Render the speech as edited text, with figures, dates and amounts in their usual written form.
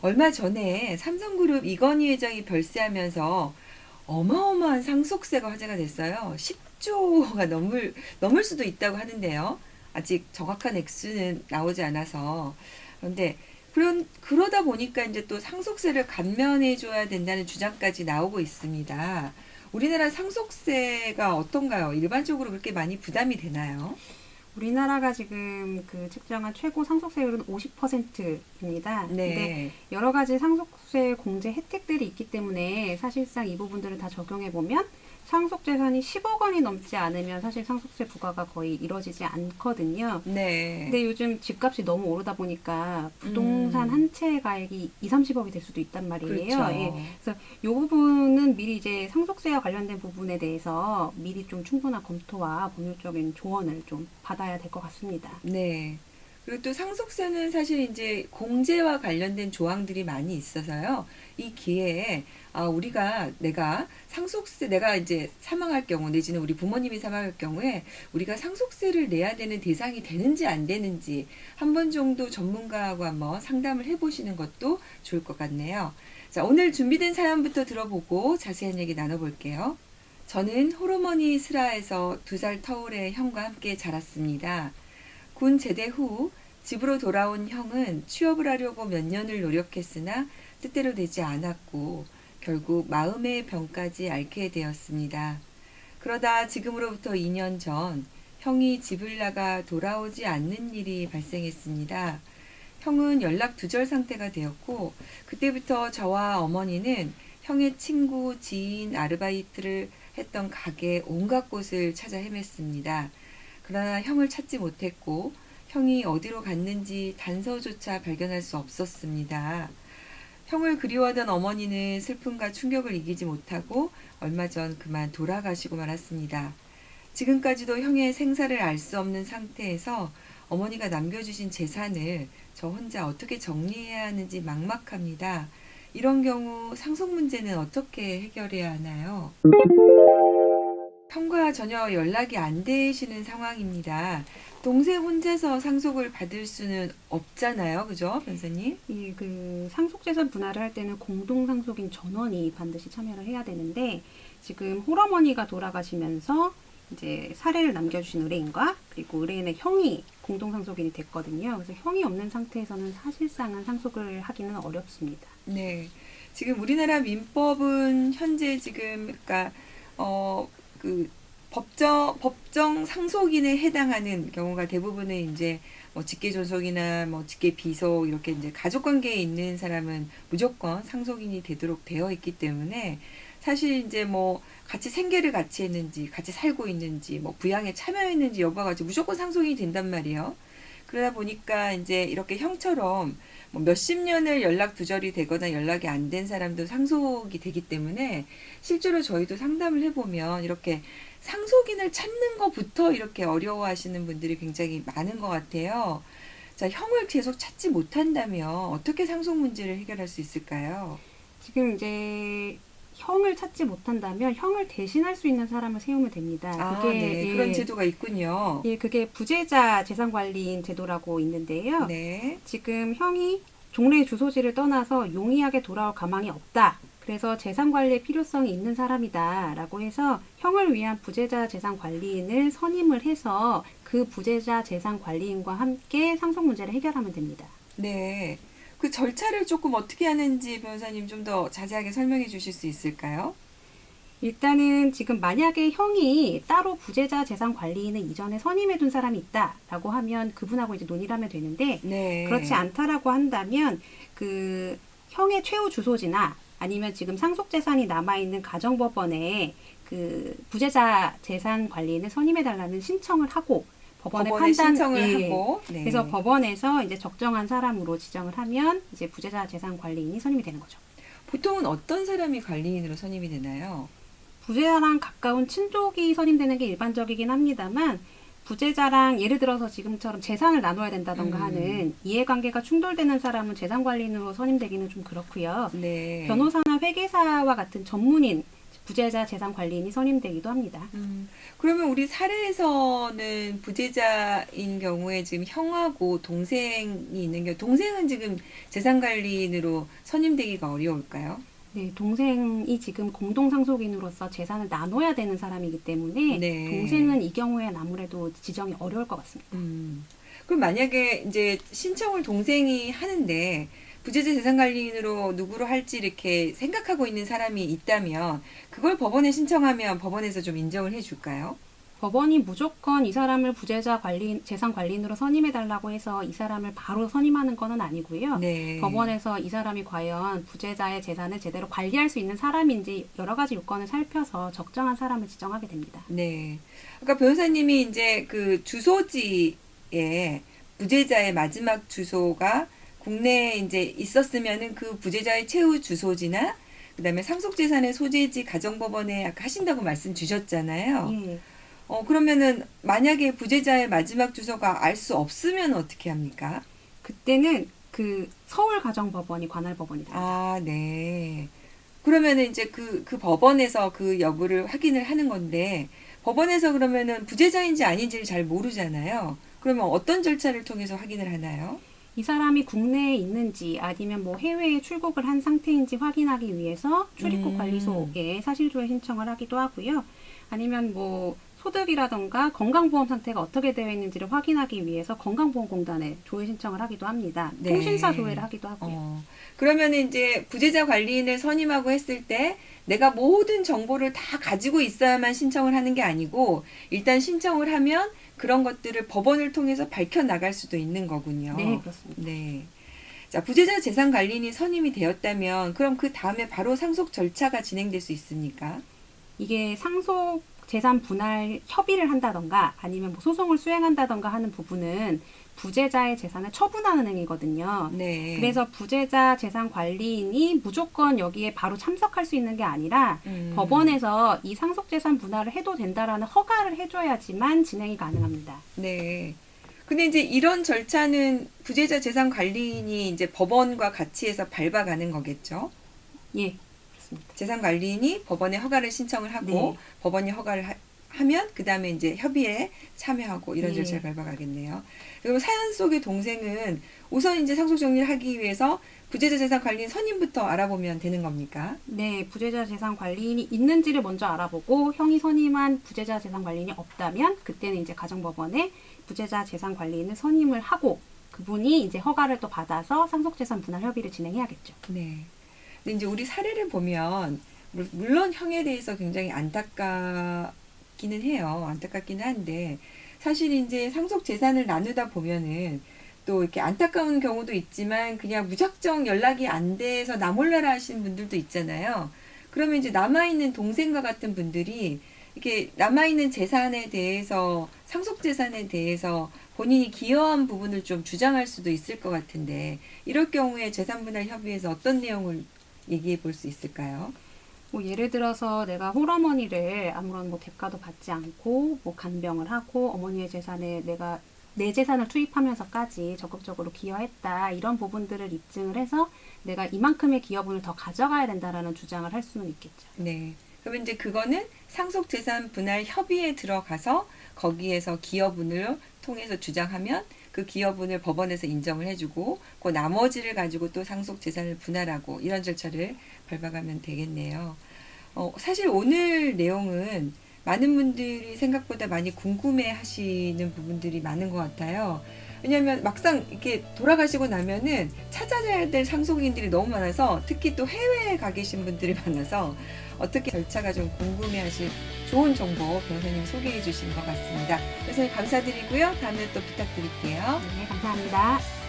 얼마 전에 삼성그룹 이건희 회장이 별세하면서 어마어마한 상속세가 화제가 됐어요. 10조가 넘을 수도 있다고 하는데요. 아직 정확한 액수는 나오지 않아서. 그런데 그러다 보니까 이제 또 상속세를 감면해줘야 된다는 주장까지 나오고 있습니다. 우리나라 상속세가 어떤가요? 일반적으로 그렇게 많이 부담이 되나요? 우리나라가 지금 그 측정한 최고 상속세율은 50%입니다. 근데 네. 여러 가지 상속세 공제 혜택들이 있기 때문에 사실상 이 부분들을 다 적용해 보면 상속 재산이 10억 원이 넘지 않으면 사실 상속세 부과가 거의 이루어지지 않거든요. 네. 근데 요즘 집값이 너무 오르다 보니까 부동산 음, 한 채 가액이 2, 30억이 될 수도 있단 말이에요. 예. 그렇죠. 그래서 이 부분은 미리 이제 상속세와 관련된 부분에 대해서 미리 좀 충분한 검토와 법률적인 조언을 좀 받아야 될 것 같습니다. 네. 그리고 또 상속세는 사실 이제 공제와 관련된 조항들이 많이 있어서요. 이 기회에 내가 이제 사망할 경우 내지는 우리 부모님이 사망할 경우에 우리가 상속세를 내야 되는 대상이 되는지 안 되는지 한 번 정도 전문가하고 한번 상담을 해보시는 것도 좋을 것 같네요. 자, 오늘 준비된 사연부터 들어보고 자세한 얘기 나눠볼게요. 저는 호르몬이 슬하에서 2살 터울의 형과 함께 자랐습니다. 군 제대 후 집으로 돌아온 형은 취업을 하려고 몇 년을 노력했으나 뜻대로 되지 않았고 결국 마음의 병까지 앓게 되었습니다. 그러다 지금으로부터 2년 전 형이 집을 나가 돌아오지 않는 일이 발생했습니다. 형은 연락 두절 상태가 되었고 그때부터 저와 어머니는 형의 친구, 지인, 아르바이트를 했던 가게 온갖 곳을 찾아 헤맸습니다. 그러나 형을 찾지 못했고 형이 어디로 갔는지 단서조차 발견할 수 없었습니다. 형을 그리워하던 어머니는 슬픔과 충격을 이기지 못하고 얼마 전 그만 돌아가시고 말았습니다. 지금까지도 형의 생사를 알 수 없는 상태에서 어머니가 남겨주신 재산을 저 혼자 어떻게 정리해야 하는지 막막합니다. 이런 경우 상속 문제는 어떻게 해결해야 하나요? 형과 전혀 연락이 안 되시는 상황입니다. 동생 혼자서 상속을 받을 수는 없잖아요. 그죠, 변호사님? 이 그 상속재산 분할을 할 때는 공동상속인 전원이 반드시 참여를 해야 되는데 지금 홀어머니가 돌아가시면서 이제 사례를 남겨주신 의뢰인과 그리고 의뢰인의 형이 공동상속인이 됐거든요. 그래서 형이 없는 상태에서는 사실상은 상속을 하기는 어렵습니다. 네. 지금 우리나라 민법은 현재 지금, 그러니까, 어, 그, 법정 상속인에 해당하는 경우가 대부분은 이제 뭐 직계존속이나 뭐 직계비속 이렇게 이제 가족관계에 있는 사람은 무조건 상속인이 되도록 되어 있기 때문에 사실 이제 뭐 같이 생계를 같이 했는지 같이 살고 있는지 뭐 부양에 참여했는지 여부가 가지고 무조건 상속인이 된단 말이에요. 그러다 보니까 이제 이렇게 형처럼 뭐 몇십 년을 연락 두절이 되거나 연락이 안 된 사람도 상속이 되기 때문에 실제로 저희도 상담을 해보면 이렇게 상속인을 찾는 것부터 이렇게 어려워하시는 분들이 굉장히 많은 것 같아요. 자, 형을 계속 찾지 못한다면 어떻게 상속 문제를 해결할 수 있을까요? 지금 이제 형을 찾지 못한다면 형을 대신할 수 있는 사람을 세우면 됩니다. 아, 그게 네. 그런 제도가 있군요. 그게 부재자 재산관리인 제도라고 있는데요. 네. 지금 형이 종래 주소지를 떠나서 용이하게 돌아올 가망이 없다. 그래서 재산 관리의 필요성이 있는 사람이다. 라고 해서 형을 위한 부재자 재산 관리인을 선임을 해서 그 부재자 재산 관리인과 함께 상속 문제를 해결하면 됩니다. 네. 그 절차를 조금 어떻게 하는지 변호사님 좀 더 자세하게 설명해 주실 수 있을까요? 일단은 지금 만약에 형이 따로 부재자 재산 관리인을 이전에 선임해 둔 사람이 있다라고 하면 그분하고 이제 논의를 하면 되는데 그렇지 네. 않다라고 한다면 그 형의 최후 주소지나 아니면 지금 상속 재산이 남아 있는 가정법원에 그 부재자 재산 관리인을 선임해 달라는 신청을 하고 법원의 법원에 판단 신청을 예. 하고, 그래서 네. 법원에서 이제 적정한 사람으로 지정을 하면 이제 부재자 재산 관리인이 선임이 되는 거죠. 보통은 어떤 사람이 관리인으로 선임이 되나요? 부재자랑 가까운 친족이 선임되는 게 일반적이긴 합니다만 부재자랑 예를 들어서 지금처럼 재산을 나눠야 된다던가 음, 하는 이해관계가 충돌되는 사람은 재산관리인으로 선임되기는 좀 그렇고요. 네. 변호사나 회계사와 같은 전문인, 부재자 재산 관리인이 선임되기도 합니다. 그러면 우리 사례에서는 부재자인 경우에 지금 형하고 동생이 있는 경우, 동생은 지금 재산관리인으로 선임되기가 어려울까요? 네, 동생이 지금 공동상속인으로서 재산을 나눠야 되는 사람이기 때문에 네. 동생은 이 경우에는 아무래도 지정이 어려울 것 같습니다. 그럼 만약에 이제 신청을 동생이 하는데 부재자 재산관리인으로 누구로 할지 이렇게 생각하고 있는 사람이 있다면 그걸 법원에 신청하면 법원에서 좀 인정을 해줄까요? 법원이 무조건 이 사람을 부재자 재산 관리인으로 선임해달라고 해서 이 사람을 바로 선임하는 것은 아니고요. 네. 법원에서 이 사람이 과연 부재자의 재산을 제대로 관리할 수 있는 사람인지 여러 가지 요건을 살펴서 적정한 사람을 지정하게 됩니다. 네. 아까 변호사님이 이제 그 주소지에 부재자의 마지막 주소가 국내에 이제 있었으면은 그 부재자의 최후 주소지나 그다음에 상속재산의 소재지 가정법원에 아까 하신다고 말씀 주셨잖아요. 예. 그러면은 만약에 부재자의 마지막 주소가 알 수 없으면 어떻게 합니까? 그때는 그 서울가정법원이 관할 법원이다. 아, 네. 그러면은 이제 그 법원에서 그 여부를 확인을 하는 건데 법원에서 그러면은 부재자인지 아닌지를 잘 모르잖아요. 그러면 어떤 절차를 통해서 확인을 하나요? 이 사람이 국내에 있는지 아니면 뭐 해외에 출국을 한 상태인지 확인하기 위해서 출입국 관리소에 사실조회 신청을 하기도 하고요. 아니면 뭐 소득이라던가 건강보험 상태가 어떻게 되어 있는지를 확인하기 위해서 건강보험공단에 조회 신청을 하기도 합니다. 네. 통신사 조회를 하기도 하고요. 그러면 이제 부재자 관리인을 선임하고 했을 때 내가 모든 정보를 다 가지고 있어야만 신청을 하는 게 아니고 일단 신청을 하면 그런 것들을 법원을 통해서 밝혀나갈 수도 있는 거군요. 네, 그렇습니다. 네. 자, 부재자 재산 관리인이 선임이 되었다면 그럼 그 다음에 바로 상속 절차가 진행될 수 있습니까? 이게 상속 재산 분할 협의를 한다던가 아니면 뭐 소송을 수행한다던가 하는 부분은 부재자의 재산을 처분하는 행위거든요. 네. 그래서 부재자 재산 관리인이 무조건 여기에 바로 참석할 수 있는 게 아니라 법원에서 이 상속 재산 분할을 해도 된다라는 허가를 해줘야지만 진행이 가능합니다. 네. 근데 이제 이런 절차는 부재자 재산 관리인이 이제 법원과 같이 해서 밟아가는 거겠죠? 예, 그렇습니다. 재산 관리인이 법원에 허가를 신청을 하고 네. 법원이 허가를 하면 그 다음에 이제 협의에 참여하고 이런 네. 절차를 밟아가겠네요. 그리고 사연 속의 동생은 우선 이제 상속 정리를 하기 위해서 부재자 재산 관리인 선임부터 알아보면 되는 겁니까? 네, 부재자 재산 관리인이 있는지를 먼저 알아보고 형이 선임한 부재자 재산 관리인이 없다면 그때는 이제 가정법원에 부재자 재산 관리인을 선임을 하고 그분이 이제 허가를 또 받아서 상속 재산 분할 협의를 진행해야겠죠. 네. 근데 이제 우리 사례를 보면 물론 형에 대해서 굉장히 안타깝기는 해요. 안타깝기는 한데 사실 이제 상속 재산을 나누다 보면은 또 이렇게 안타까운 경우도 있지만 그냥 무작정 연락이 안 돼서 나 몰라라 하시는 분들도 있잖아요. 그러면 이제 남아있는 동생과 같은 분들이 이렇게 남아있는 재산에 대해서 상속 재산에 대해서 본인이 기여한 부분을 좀 주장할 수도 있을 것 같은데 이럴 경우에 재산분할 협의에서 어떤 내용을 얘기해 볼 수 있을까요? 뭐 예를 들어서 내가 홀어머니를 아무런 뭐 대가도 받지 않고 뭐 간병을 하고 어머니의 재산에 내가 내 재산을 투입하면서까지 적극적으로 기여했다 이런 부분들을 입증을 해서 내가 이만큼의 기여분을 더 가져가야 된다라는 주장을 할 수는 있겠죠. 네. 그러면 이제 그거는 상속재산 분할 협의에 들어가서 거기에서 기여분을 통해서 주장하면 그 기여분을 법원에서 인정을 해주고 그 나머지를 가지고 또 상속재산을 분할하고 이런 절차를 밟아가면 되겠네요. 사실 오늘 내용은 많은 분들이 생각보다 많이 궁금해 하시는 부분들이 많은 것 같아요. 왜냐하면 막상 이렇게 돌아가시고 나면은 찾아야 될 상속인들이 너무 많아서 특히 또 해외에 가 계신 분들이 많아서 어떻게 절차가 좀 궁금해 하실 좋은 정보 변호사님 소개해 주신 것 같습니다. 변호사님 감사드리고요. 다음에 또 부탁드릴게요. 네, 감사합니다.